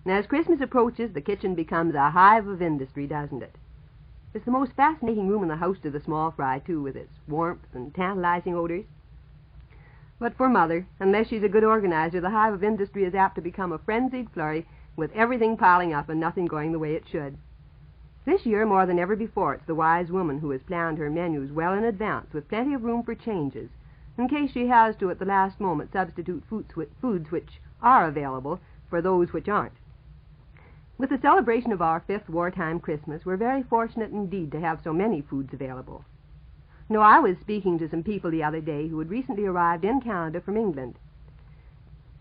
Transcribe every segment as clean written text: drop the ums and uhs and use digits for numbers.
And as Christmas approaches, the kitchen becomes a hive of industry, doesn't it? It's the most fascinating room in the house to the small fry, too, with its warmth and tantalizing odors. But for Mother, unless she's a good organizer, the hive of industry is apt to become a frenzied flurry with everything piling up and nothing going the way it should. This year, more than ever before, it's the wise woman who has planned her menus well in advance with plenty of room for changes, in case she has to, at the last moment, substitute foods which are available for those which aren't. With the celebration of our 5th wartime Christmas, we're very fortunate indeed to have so many foods available. No, I was speaking to some people the other day who had recently arrived in Canada from England.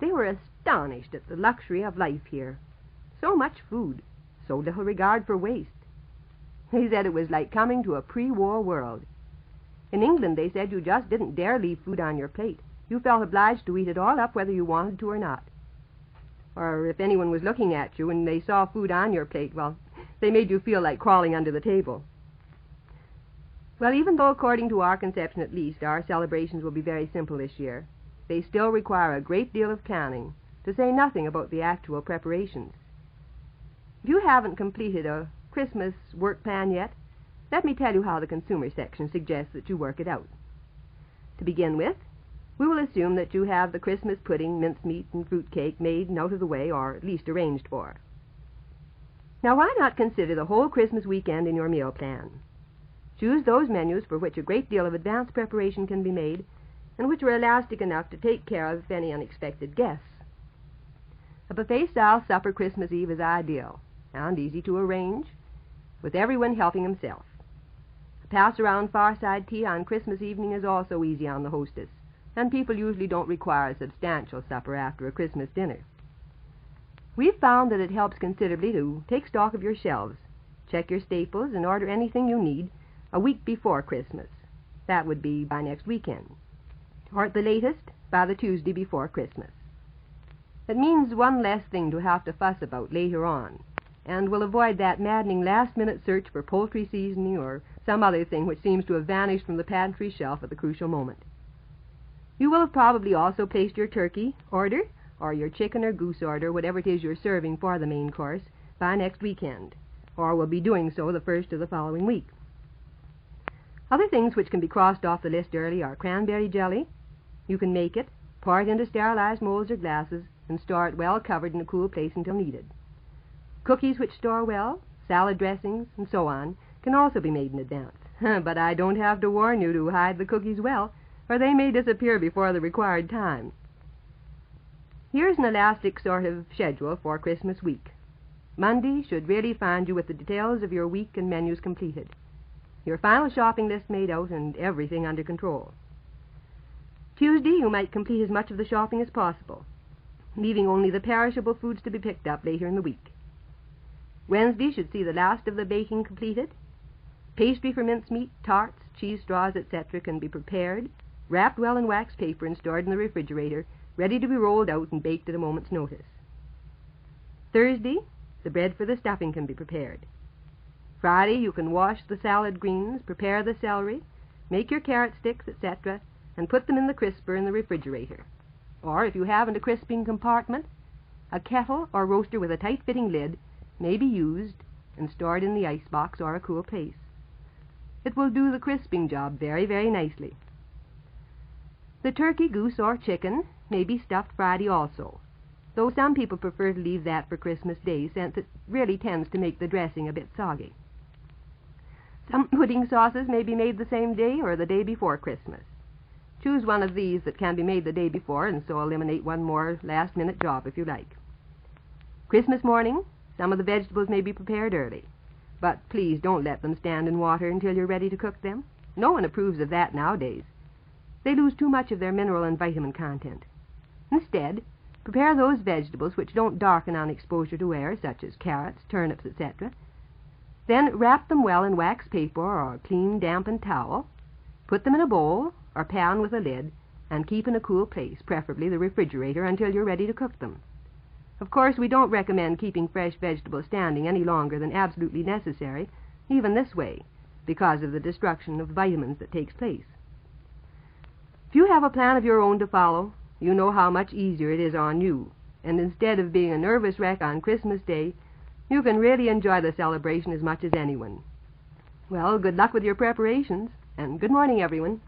They were astonished at the luxury of life here. So much food, so little regard for waste. They said it was like coming to a pre-war world. In England, they said, you just didn't dare leave food on your plate. You felt obliged to eat it all up whether you wanted to or not. Or if anyone was looking at you and they saw food on your plate, well, they made you feel like crawling under the table. Well, even though according to our conception at least, our celebrations will be very simple this year, they still require a great deal of planning, to say nothing about the actual preparations. If you haven't completed a Christmas work plan yet, let me tell you how the consumer section suggests that you work it out. To begin with, we will assume that you have the Christmas pudding, mincemeat, and fruitcake made and out of the way, or at least arranged for. Now, why not consider the whole Christmas weekend in your meal plan? Choose those menus for which a great deal of advanced preparation can be made, and which are elastic enough to take care of any unexpected guests. A buffet-style supper Christmas Eve is ideal, and easy to arrange, with everyone helping himself. A pass-around fireside tea on Christmas evening is also easy on the hostess, and people usually don't require a substantial supper after a Christmas dinner. We've found that it helps considerably to take stock of your shelves, check your staples, and order anything you need a week before Christmas. That would be by next weekend, or at the latest, by the Tuesday before Christmas. It means one less thing to have to fuss about later on, and will avoid that maddening last-minute search for poultry seasoning or some other thing which seems to have vanished from the pantry shelf at the crucial moment. You will have probably also placed your turkey order, or your chicken or goose order, whatever it is you're serving for the main course, by next weekend, or will be doing so the first of the following week. Other things which can be crossed off the list early are cranberry jelly. You can make it, pour it into sterilized molds or glasses, and store it well covered in a cool place until needed. Cookies which store well, salad dressings, and so on, can also be made in advance. But I don't have to warn you to hide the cookies well, or they may disappear before the required time. Here's an elastic sort of schedule for Christmas week. Monday should really find you with the details of your week and menus completed, your final shopping list made out, and everything under control. Tuesday, you might complete as much of the shopping as possible, leaving only the perishable foods to be picked up later in the week. Wednesday should see the last of the baking completed. Pastry for mincemeat, tarts, cheese straws, etc. can be prepared, wrapped well in wax paper, and stored in the refrigerator, ready to be rolled out and baked at a moment's notice. Thursday, the bread for the stuffing can be prepared. Friday, you can wash the salad greens, prepare the celery, make your carrot sticks, etc., and put them in the crisper in the refrigerator. Or, if you haven't a crisping compartment, a kettle or roaster with a tight-fitting lid may be used and stored in the icebox or a cool place. It will do the crisping job very, very nicely. The turkey, goose, or chicken may be stuffed Friday also, though some people prefer to leave that for Christmas Day, since it really tends to make the dressing a bit soggy. Some pudding sauces may be made the same day or the day before Christmas. Choose one of these that can be made the day before, and so eliminate one more last-minute job if you like. Christmas morning, some of the vegetables may be prepared early, but please don't let them stand in water until you're ready to cook them. No one approves of that nowadays. They lose too much of their mineral and vitamin content. Instead, prepare those vegetables which don't darken on exposure to air, such as carrots, turnips, etc. Then wrap them well in wax paper or a clean, dampened towel. Put them in a bowl or pan with a lid, and keep in a cool place, preferably the refrigerator, until you're ready to cook them. Of course, we don't recommend keeping fresh vegetables standing any longer than absolutely necessary, even this way, because of the destruction of vitamins that takes place. If you have a plan of your own to follow, you know how much easier it is on you, and instead of being a nervous wreck on Christmas Day, you can really enjoy the celebration as much as anyone. Well, good luck with your preparations, and good morning, everyone.